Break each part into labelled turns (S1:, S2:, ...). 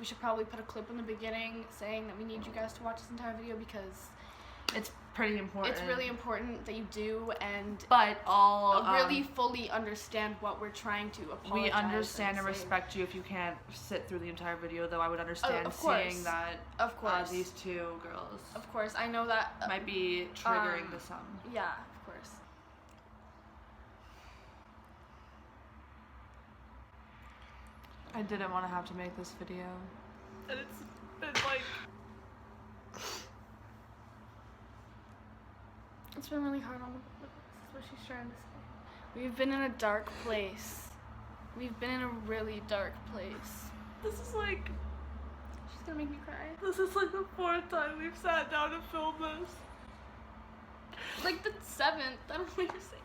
S1: we should probably put a clip in the beginning saying that we need you guys to watch this entire video because
S2: it's pretty important.
S1: It's really important that you do and
S2: really
S1: fully understand what we're trying to apologize.
S2: We understand and respect you if you can't sit through the entire video, though I would understand seeing that these two girls.
S1: Of course, I know that
S2: might be triggering to some.
S1: Yeah, of course.
S2: I didn't want to have to make this video. And it's been like...
S1: It's been really hard on this is what she's trying to say. We've been in a dark place. We've been in a really dark place.
S2: This is like...
S1: She's gonna make me cry.
S2: This is like the 4th time we've sat down to film this.
S1: Like the 7th. I don't know what you're saying.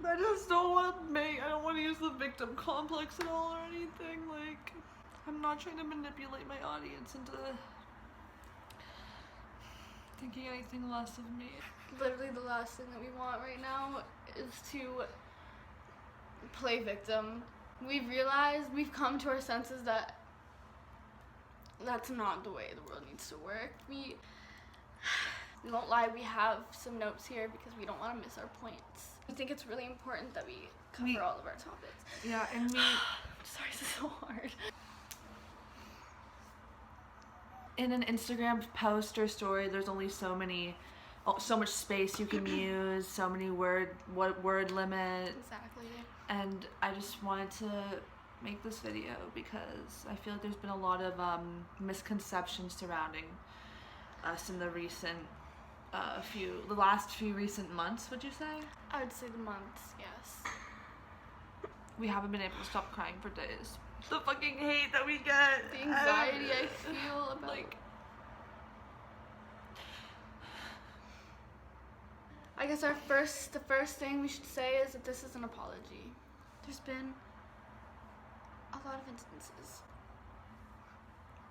S2: I just don't want to I don't want to use the victim complex at all or anything. Like, I'm not trying to manipulate my audience into thinking anything less of me.
S1: Literally the last thing that we want right now is to play victim. We've come to our senses that that's not the way the world needs to work. We won't lie, we have some notes here because we don't want to miss our points. I think it's really important that we cover all of our topics.
S2: Yeah, and
S1: sorry, this is so hard.
S2: In an Instagram post or story, there's only so much space you can use, so many word limit.
S1: Exactly.
S2: And I just wanted to make this video because I feel like there's been a lot of misconceptions surrounding us in the last few recent months, would you say?
S1: I would say the months, yes.
S2: We haven't been able to stop crying for days. The fucking hate that we get.
S1: The anxiety I feel about
S2: like.
S1: I guess the first thing we should say is that this is an apology. There's been a lot of instances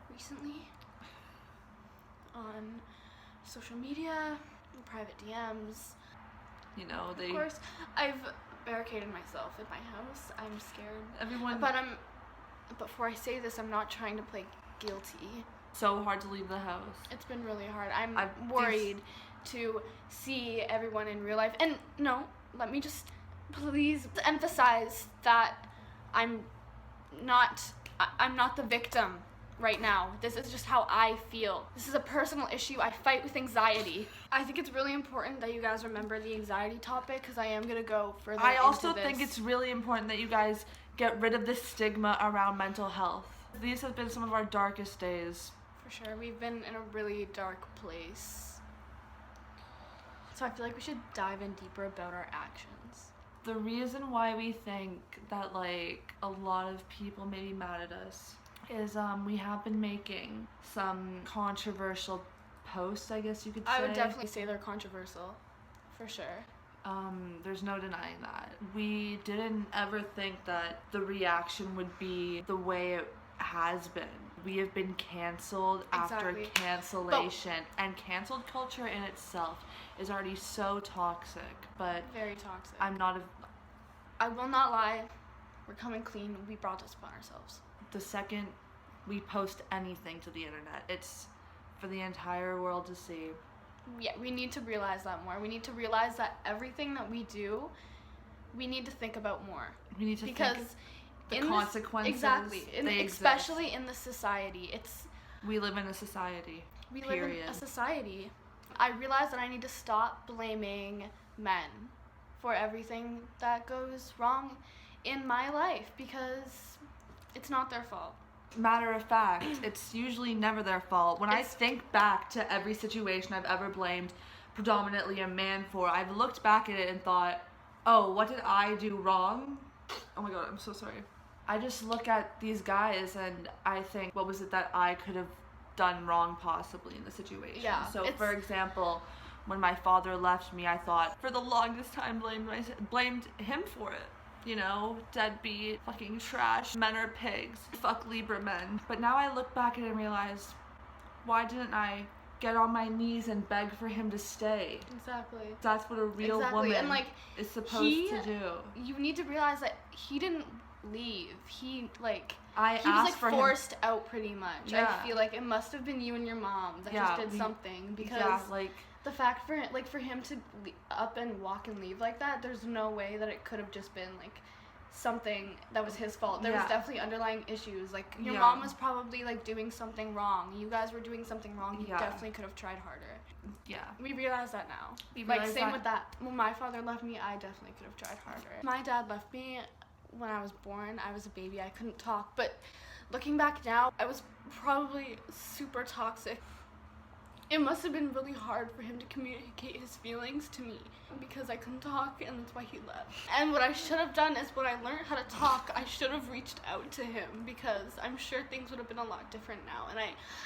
S1: recently on social media, private DMs.
S2: You know,
S1: Of course, I've barricaded myself in my house. I'm scared. But before I say this, I'm not trying to play guilty.
S2: So hard to leave the house.
S1: It's been really hard. I'm worried to see everyone in real life. And no, let me just please emphasize that I'm not the victim right now. This is just how I feel. This is a personal issue. I fight with anxiety. I think it's really important that you guys remember the anxiety topic because I am going to go further into this.
S2: I also think it's really important that you guys get rid of the stigma around mental health. These have been some of our darkest days.
S1: For sure. We've been in a really dark place. So I feel like we should dive in deeper about our actions.
S2: The reason why we think that like a lot of people may be mad at us is we have been making some controversial posts, I guess you could say.
S1: I would definitely say they're controversial, for sure.
S2: There's no denying that. We didn't ever think that the reaction would be the way it has been. We have been canceled after cancellation, and canceled culture in itself is already so toxic, but
S1: very toxic.
S2: I
S1: will not lie, we're coming clean. We brought this upon ourselves.
S2: The second we post anything to the internet, it's for the entire world to see.
S1: Yeah, we need to realize that more. We need to realize that everything that we do, we need to think about more.
S2: We need to think the consequences.
S1: Exactly. Especially in the society.
S2: We live in a society.
S1: We live in a society. I realize that I need to stop blaming men for everything that goes wrong in my life because it's not their fault.
S2: Matter of fact, it's usually never their fault. When I think back to every situation I've ever blamed predominantly a man for, I've looked back at it and thought, oh, what did I do wrong? Oh my god, I'm so sorry. I just look at these guys and I think, what was it that I could have done wrong possibly in the situation?
S1: Yeah,
S2: so for example, when my father left me, I thought for the longest time blamed him for it. You know, deadbeat, fucking trash, men are pigs, fuck Libra men. But now I look back at it and realize, why didn't I get on my knees and beg for him to stay?
S1: Exactly.
S2: That's what a real woman is supposed to do.
S1: You need to realize that he didn't leave. He
S2: I
S1: he was
S2: asked
S1: like
S2: for
S1: forced out pretty much.
S2: Yeah.
S1: I feel like it must have been you and your mom that
S2: Yeah,
S1: just did something, because
S2: yeah, like
S1: the fact for him to up and walk and leave like that, there's no way that it could have just been like something that was his fault. There was
S2: Yeah.
S1: definitely underlying issues. Like your
S2: Yeah.
S1: mom was probably like doing something wrong. You guys were doing something wrong. You
S2: Yeah.
S1: definitely could have tried harder.
S2: yeah.
S1: We realize that now.
S2: We
S1: Like
S2: realize
S1: same
S2: that-
S1: with that. When my father left me, I definitely could have tried harder. My dad left me when I was born. I was a baby. I couldn't talk. But looking back now, I was probably super toxic. It must have been really hard for him to communicate his feelings to me because I couldn't talk, and that's why he left. And what I should have done is when I learned how to talk, I should have reached out to him, because I'm sure things would have been a lot different now. And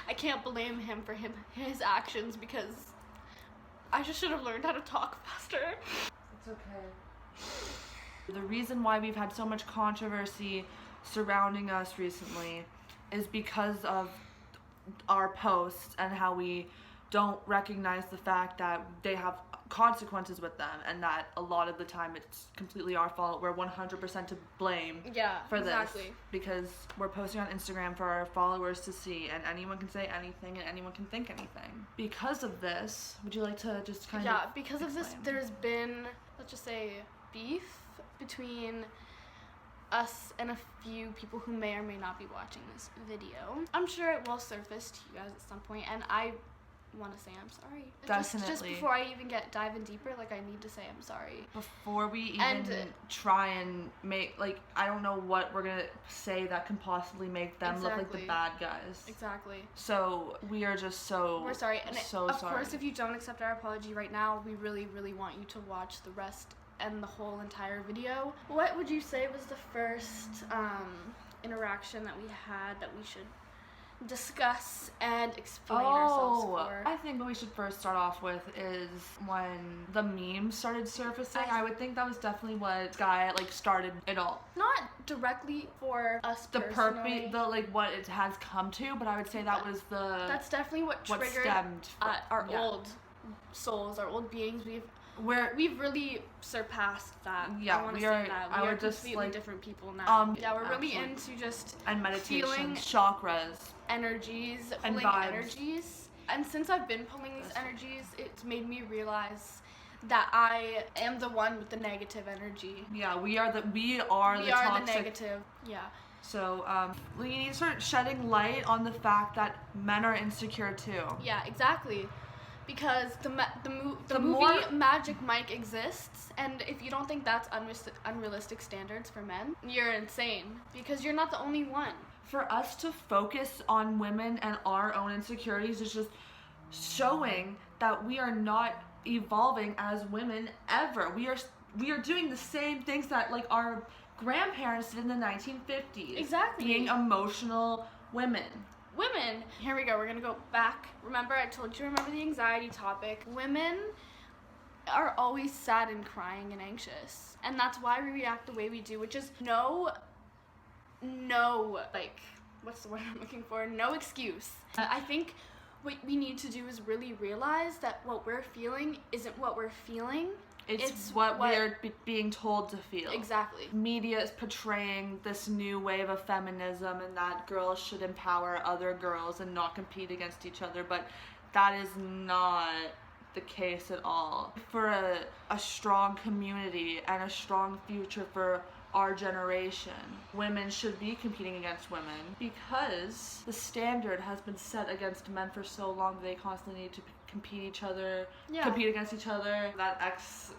S1: I can't blame him for his actions, because I just should have learned how to talk faster.
S2: It's okay. The reason why we've had so much controversy surrounding us recently is because of our posts and how we don't recognize the fact that they have consequences with them, and that a lot of the time it's completely our fault. We're 100% to blame
S1: Yeah,
S2: for
S1: exactly.
S2: this, because we're posting on Instagram for our followers to see, and anyone can say anything and anyone can think anything. Because of this, would you like to just kind of
S1: Yeah, because of this,
S2: explain?
S1: there's been, let's just say, beef between us and a few people who may or may not be watching this video. I'm sure it will surface to you guys at some point, and I want to say I'm sorry. Just
S2: Definitely.
S1: before I even dive in deeper, like, I need to say I'm sorry.
S2: Before we even
S1: And-
S2: try and make, like, I don't know what we're gonna say that can possibly make them look like the
S1: Exactly.
S2: bad guys.
S1: Exactly.
S2: So we are just so
S1: We're sorry, and
S2: so
S1: of
S2: sorry.
S1: course, if you don't accept our apology right now, we really, really want you to watch the rest and the whole entire video. What would you say was the first interaction that we had that we should discuss and explain ourselves for?
S2: I think what we should first start off with is when the memes started surfacing. I would think that was definitely what guy like started it all.
S1: Not directly for us
S2: The
S1: personally.
S2: like what it has come to, but I would say that was the
S1: That's definitely what
S2: what
S1: triggered
S2: stemmed from,
S1: our
S2: yeah.
S1: old souls, our old beings.
S2: Where
S1: We've really surpassed that.
S2: Yeah,
S1: I want to
S2: we
S1: say
S2: are-
S1: that.
S2: I
S1: We are
S2: would just,
S1: completely
S2: like,
S1: different people now. Yeah, we're really
S2: absolutely.
S1: into just
S2: and meditation,
S1: feeling
S2: chakras.
S1: energies,
S2: And
S1: pulling
S2: vibes.
S1: energies. And since I've been pulling these energies, it's made me realize that I am the one with the negative energy.
S2: Yeah, we are the
S1: We are
S2: toxic.
S1: the negative. Yeah.
S2: So we need to start shedding light on the fact that men are insecure too.
S1: Yeah, exactly. Because the
S2: The
S1: movie
S2: more-
S1: Magic Mike exists, and if you don't think that's unrealistic standards for men, you're insane, because you're not the only one.
S2: For us to focus on women and our own insecurities is just showing that we are not evolving as women ever. We are doing the same things that like our grandparents did in the 1950s.
S1: Exactly.
S2: Being emotional women.
S1: Women, here we go, we're gonna go back. Remember, I told you to remember the anxiety topic. Women are always sad and crying and anxious. And that's why we react the way we do, which is no, like, what's the word I'm looking for? No excuse. I think what we need to do is really realize that what we're feeling isn't what we're feeling.
S2: It's what we're being told to feel.
S1: Exactly.
S2: Media is portraying this new wave of feminism and that girls should empower other girls and not compete against each other, but that is not the case at all. For a strong community and a strong future for our generation, women should be competing against women, because the standard has been set against men for so long that they constantly need to compete against each other. That ex,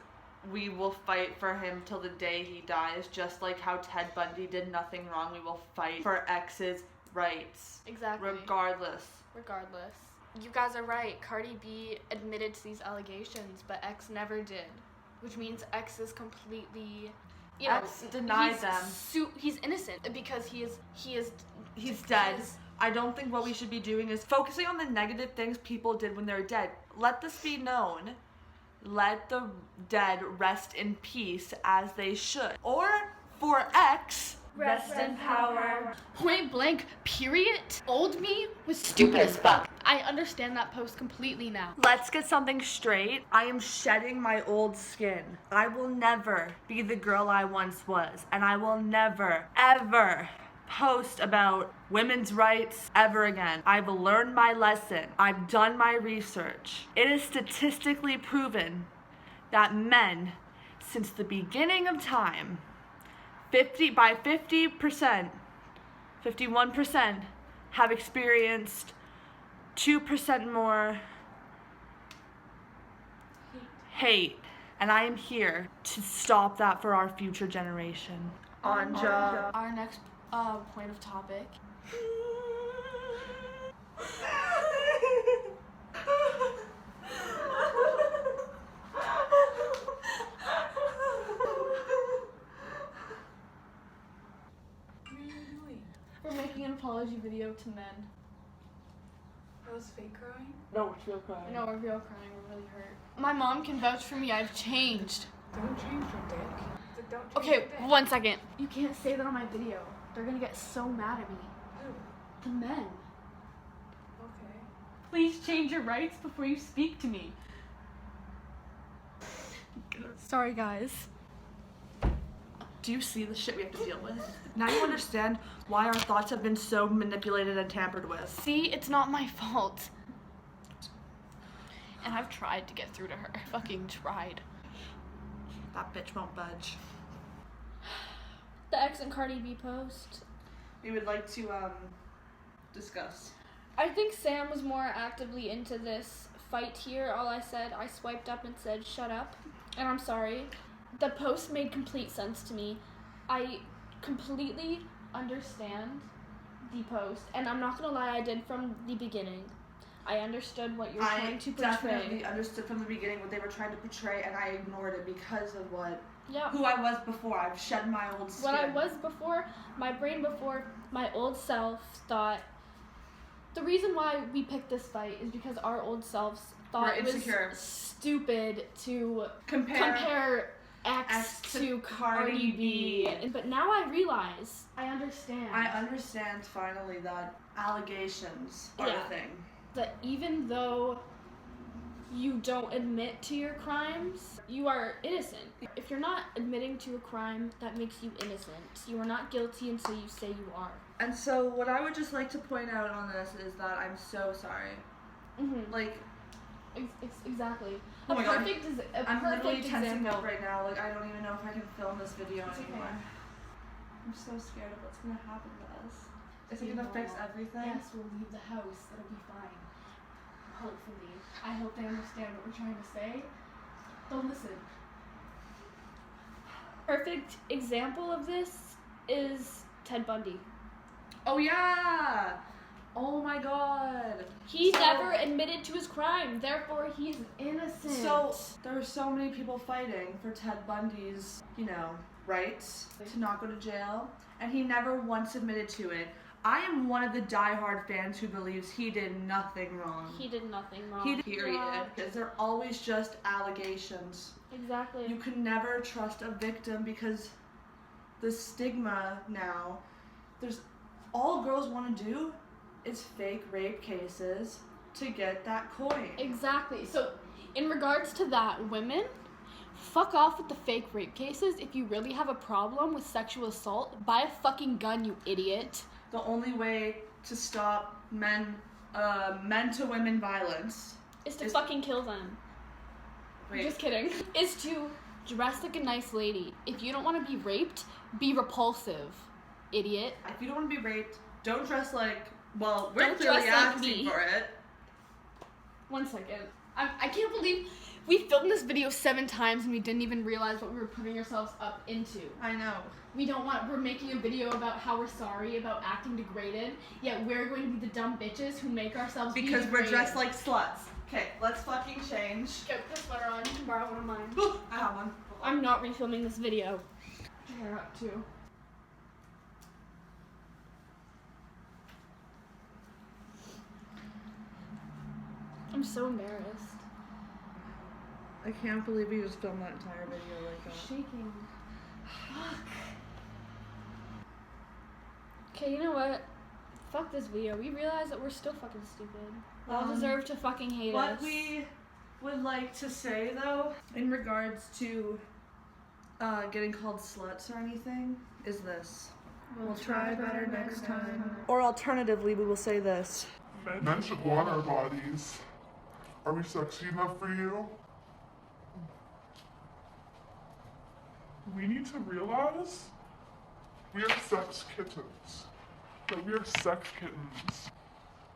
S2: we will fight for him till the day he dies, just like how Ted Bundy did nothing wrong. We will fight for ex's rights.
S1: Exactly.
S2: Regardless.
S1: You guys are right. Cardi B admitted to these allegations, but X never did, which means X is completely,
S2: X denied
S1: he's
S2: them.
S1: He's innocent because he is.
S2: He's dead. I don't think what we should be doing is focusing on the negative things people did when they're dead. Let this be known. Let the dead rest in peace as they should. Or for X, rest in power.
S1: Point blank, period. Old me was stupid as fuck. I understand that post completely now.
S2: Let's get something straight. I am shedding my old skin. I will never be the girl I once was. And I will never, ever post about women's rights ever again. I've learned my lesson. I've done my research. It is statistically proven that men, since the beginning of time, 50%, 51% have experienced 2% more hate. And I am here to stop that for our future generation. Anja.
S1: Our next point of topic. We're making an apology video to men.
S3: That was fake crying?
S2: No, it's real crying.
S1: No, we're real crying. We're really hurt. My mom can vouch for me. I've changed.
S3: Don't change your dick. Like, don't change
S1: Okay,
S3: your dick.
S1: 1 second. You can't say that on my video. They're gonna get so mad at me.
S3: Who?
S1: The men.
S3: Okay.
S1: Please change your rights before you speak to me. Sorry, guys.
S2: Do you see the shit we have to deal with? Now you understand why our thoughts have been so manipulated and tampered with.
S1: See, it's not my fault. And I've tried to get through to her. Fucking tried.
S2: That bitch won't budge.
S1: The X and Cardi B post.
S2: We would like to discuss.
S1: I think Sam was more actively into this fight here. All I said, I swiped up and said, shut up. And I'm sorry. The post made complete sense to me. I completely understand the post. And I'm not going to lie, I did from the beginning. I understood what you were trying to portray.
S2: I definitely understood from the beginning what they were trying to portray, and I ignored it because of
S1: Yeah.
S2: who I was before. I've shed my old skin.
S1: What I was before, my brain before, my old self thought. The reason why we picked this fight is because our old selves thought it was stupid to compare X to Cardi B. But now I realize, I understand.
S2: I understand finally that allegations are a thing.
S1: That even though you don't admit to your crimes, you are innocent. If you're not admitting to a crime, that makes you innocent. You are not guilty until you say you are.
S2: And so what I would just like to point out on this is that I'm so sorry.
S1: Mm-hmm.
S2: Like,
S1: exactly.
S2: Oh my God.
S1: I'm
S2: literally tensing up right now. Like, I don't even know if I can film this video anymore.
S1: Okay.
S2: I'm so scared of what's gonna happen to us. Is it gonna fix everything?
S1: Yes, we'll leave the house. It'll be fine. Hopefully. I hope they understand what we're trying to say. They'll listen. Perfect example of this is Ted Bundy.
S2: Oh yeah! Oh my God!
S1: He never admitted to his crime, therefore he's innocent.
S2: So there were so many people fighting for Ted Bundy's, rights to not go to jail, and he never once admitted to it. I am one of the diehard fans who believes he did nothing wrong.
S1: He did nothing wrong.
S2: Period. Because they're always just allegations.
S1: Exactly.
S2: You can never trust a victim because the stigma now, all girls want to do is fake rape cases to get that coin.
S1: Exactly. So, in regards to that, women, fuck off with the fake rape cases. If you really have a problem with sexual assault, buy a fucking gun, you idiot.
S2: The only way to stop men to women violence
S1: is to fucking kill them.
S2: Wait.
S1: Just kidding. Is to dress like a nice lady. If you don't want to be raped, be repulsive, idiot.
S2: If you don't want to be raped, don't dress like, we're
S1: Don't
S2: clearly
S1: dress like
S2: asking
S1: me.
S2: for it.
S1: 1 second. I can't believe we filmed this video 7 times and we didn't even realize what we were putting ourselves up into.
S2: I know.
S1: We're making a video about how we're sorry about acting degraded, yet we're going to be the dumb bitches who make ourselves be
S2: Because we're
S1: degraded.
S2: dressed like sluts. Okay, let's fucking change.
S1: Get this sweater on. You can borrow one of mine.
S2: I have one.
S1: I'm not refilming this video. You're up too. I'm so embarrassed.
S2: I can't believe we just filmed that entire video like that.
S1: Shaking. Fuck. Okay, you know what? Fuck this video. We realize that we're still fucking stupid. We all deserve to fucking hate us.
S2: What we would like to say, though, in regards to getting called sluts or anything, is this. We'll try better next time. Or alternatively, we will say this.
S4: Men should want our bodies. Are we sexy enough for you? We need to realize we are sex kittens. That we are sex kittens.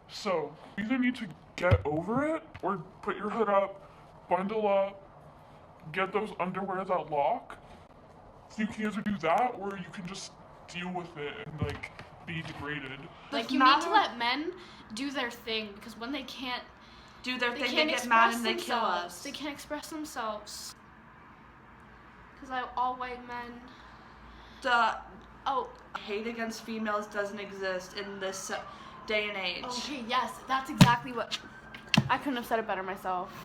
S4: So, you either need to get over it, or put your hood up, bundle up, get those underwear that lock. So you can either do that, or you can just deal with it and, like, be degraded.
S1: Like, you need to let men do their thing, because when they can't
S2: Do their thing,
S1: can't
S2: they get mad
S1: express
S2: and they kill
S1: themselves.
S2: us.
S1: They can't express themselves. Because all white men.
S2: The
S1: Oh,
S2: hate against females doesn't exist in this day and age.
S1: okay, yes, that's exactly what. I couldn't have said it better myself.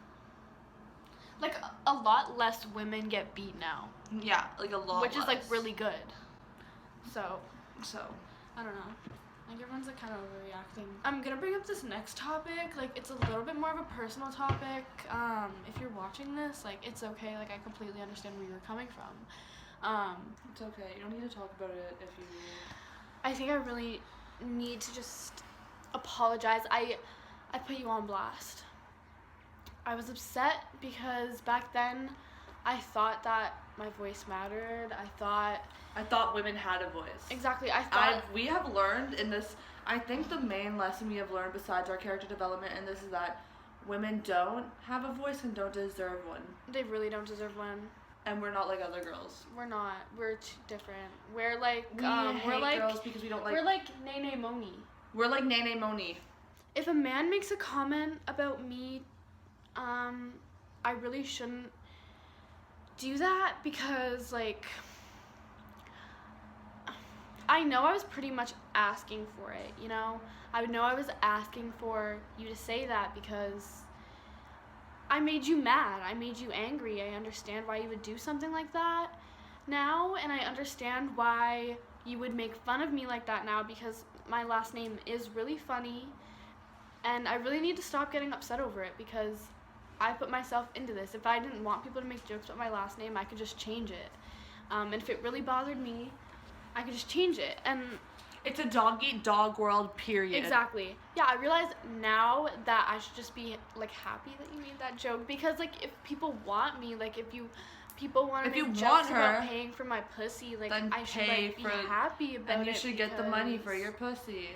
S1: Like, a lot less women get beat now,
S2: Yeah, like a lot.
S1: which is, like,
S2: less.
S1: really good. So,
S2: So.
S1: I don't know. Like, everyone's, like, kind of overreacting. I'm gonna bring up this next topic. Like, it's a little bit more of a personal topic. If you're watching this, like, it's okay. Like, I completely understand where you're coming from.
S2: It's okay. You don't need to talk about it if you.
S1: I think I really need to just apologize. I put you on blast. I was upset because back then I thought that my voice mattered. I thought
S2: women had a voice.
S1: exactly. I thought
S2: We have learned in this. I think the main lesson we have learned, besides our character development, in this is that women don't have a voice and don't deserve one.
S1: they really don't deserve one.
S2: And we're not like other girls.
S1: We're not. We're too different. We're like
S2: We
S1: we're
S2: hate
S1: like
S2: girls because we don't like.
S1: we're like Nene Moni.
S2: We're like Nene Moni.
S1: If a man makes a comment about me, I really shouldn't do that because, like, I know I was pretty much asking for it, you know? I know I was asking for you to say that because I made you mad. I made you angry. I understand why you would do something like that now, and I understand why you would make fun of me like that now because my last name is really funny, and I really need to stop getting upset over it because I put myself into this. If I didn't want people to make jokes about my last name, I could just change it. And if it really bothered me, I could just change it. And
S2: It's a dog-eat-dog world, period.
S1: exactly. Yeah, I realize now that I should just be, like, happy that you made that joke because, like, if people want me, like, people want to
S2: If
S1: make
S2: you
S1: jokes
S2: want
S1: about
S2: her,
S1: paying for my pussy, like,
S2: then
S1: I should,
S2: pay
S1: like, be
S2: for-
S1: happy about it.
S2: And you should get the money for
S1: because-
S2: your pussy.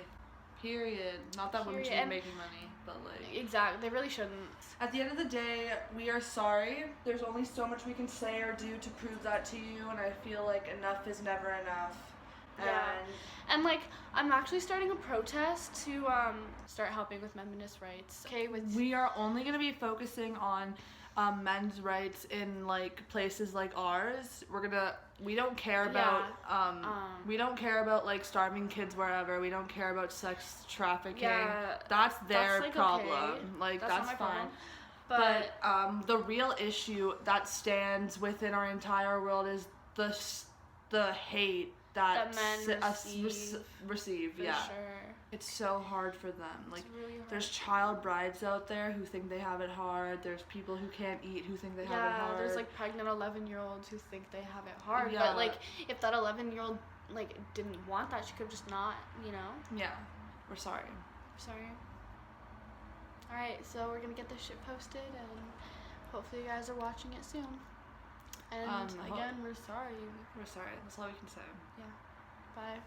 S2: Period. Not that women should be
S1: Period.
S2: making money, but like.
S1: Exactly. They really shouldn't.
S2: At the end of the day, we are sorry. There's only so much we can say or do to prove that to you, and I feel like enough is never enough.
S1: Yeah.
S2: And
S1: And, like, I'm actually starting a protest to start helping with feminist rights. Okay, with
S2: we are only going to be focusing on men's rights in like places like ours. We don't care about we don't care about like starving kids wherever. We don't care about sex trafficking.
S1: Yeah,
S2: That's their
S1: like,
S2: problem.
S1: okay.
S2: Like
S1: That's
S2: that's
S1: not my
S2: fine.
S1: problem.
S2: But the real issue that stands within our entire world is the hate that
S1: men
S2: receive.
S1: for
S2: Yeah,
S1: sure.
S2: it's so hard for them. Like
S1: It's really hard.
S2: there's child brides out there who think they have it hard. There's people who can't eat who think they have it hard.
S1: There's like pregnant 11-year-olds who think they have it hard,
S2: Yeah.
S1: but like if that 11-year-old like didn't want that, she could just not, you know.
S2: Yeah, we're sorry.
S1: Sorry. All right, so we're gonna get this shit posted, and hopefully you guys are watching it soon. And again, we're sorry.
S2: We're sorry. That's all we can say.
S1: Bye.